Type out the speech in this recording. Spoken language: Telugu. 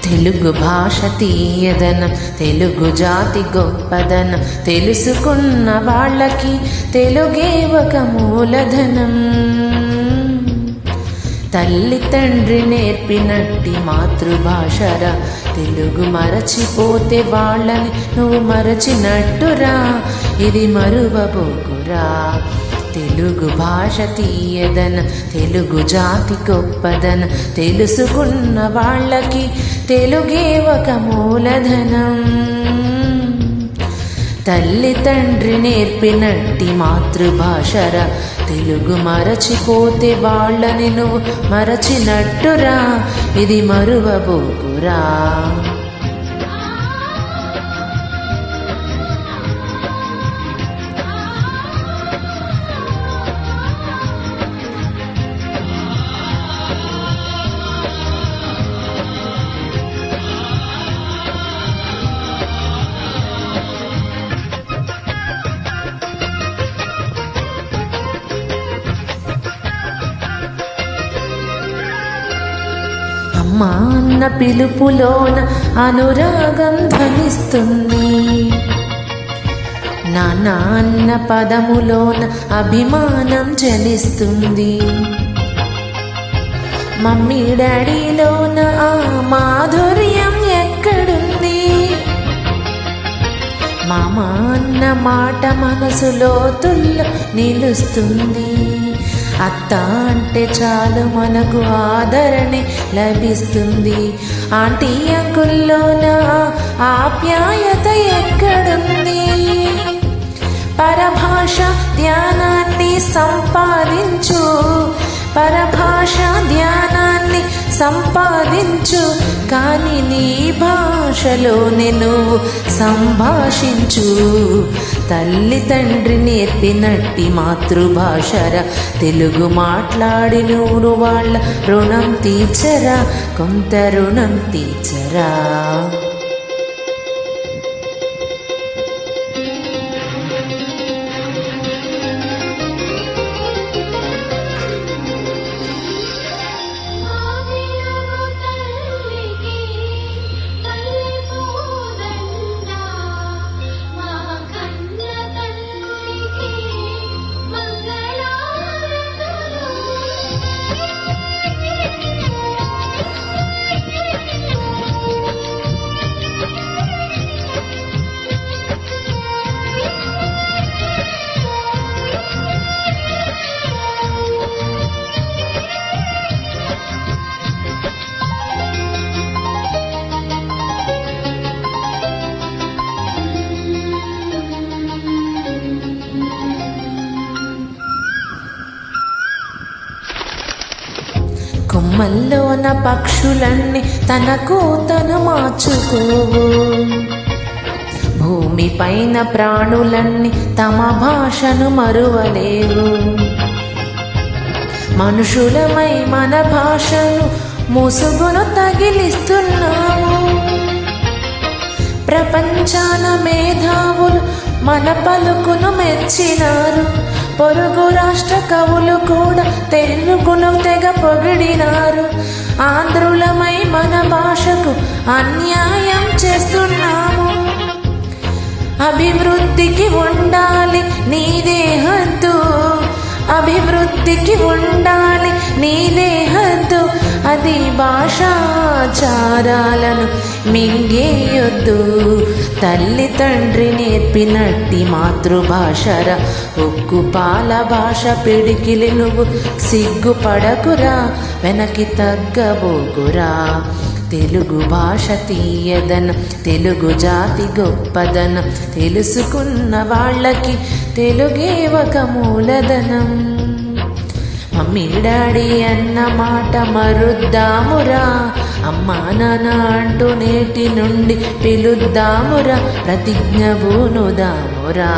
తెలుగు భాష తీయదనం, తెలుగు జాతి గొప్పదనం, తెలుసుకున్న వాళ్ళకి తెలుగే ఒక మూలధనం. తల్లి తండ్రి నేర్పినట్టి మాతృభాషరా, తెలుగు మరచిపోతే వాళ్ళని నువ్వు మరచినట్టురా, ఇది మరువబోకురా. తెలుగు భాష తీయదనం, తెలుగు జాతి గొప్పదనం, తెలుసుకున్న వాళ్ళకి తెలుగే ఒక మూలధనం. తల్లి తండ్రి నేర్పినట్టి మాతృభాషరా, తెలుగు మరచిపోతే వాళ్ళని నువ్వు మరచినట్టురా, ఇది మరువబోకురా. అమ్మా అన్న పిలుపులోన అనురాగం ధ్వనిస్తుంది, నాన్న అన్న పదములోన అభిమానం జనిస్తుంది, మమ్మీ డాడీలోన ఆ మాధుర్యం ఎక్కడుంది, మామ అన్న మాట మనసులో తుల్లో నిలుస్తుంది, అత్త అంటే చాలు మనకు ఆదరణ లభిస్తుంది, ఆంటీ అంకుల్లోన ఆప్యాయత ఎక్కడుంది. పరభాష ధ్యానాన్ని సంపాదించు, పరభాష ధ్యానాన్ని సంపాదించు, కానీ నీ భాషలోనే నువ్వు సంభాషించు. తల్లి తండ్రి నేర్పినట్టి మాతృభాషరా, తెలుగు మాట్లాడి నువ్వు వాళ్ళ రుణం తీర్చరా, కొంత రుణం తీర్చరా. కొమ్మల్లోన పక్షులన్నీ తనకు తను మార్చుకోవు, భూమిపైన ప్రాణులన్నీ తమ భాషను మరువలేవు, మనుషులమై మన భాషను ముసుగును తగిలిస్తున్నాము. ప్రపంచాన మేధావులు మన పలుకును మెచ్చినారు, పొరుగు రాష్ట్ర కవులు కూడా తెలుగును తెగ పొగిడినారు. ఆంధ్రులమై మన భాషకు అన్యాయం చేస్తున్నాము. అభివృద్ధికి ఉండాలి నీదే హద్దు, అభివృద్ధికి ఉండాలి నీదే హద్దు, అది భాషాచారాలను మింగేయొద్దు. తల్లి తండ్రి నేర్పినట్టి మాతృభాషరా, ఉక్కు పాల భాష పిడికిలి నువ్వు సిగ్గుపడకురా, వెనక్కి తగ్గబోకురా. తెలుగు భాష తీయదనం, తెలుగు జాతి గొప్పదనం, తెలుసుకున్న వాళ్ళకి తెలుగే ఒక మూలధనం. మమ్మీ డాడీ అన్న మాట మరుద్దామురా, అమ్మా నాన్న అంటూ నేటి నుండి పిలుద్దామురా, ప్రతిజ్ఞ బూనుదామురా.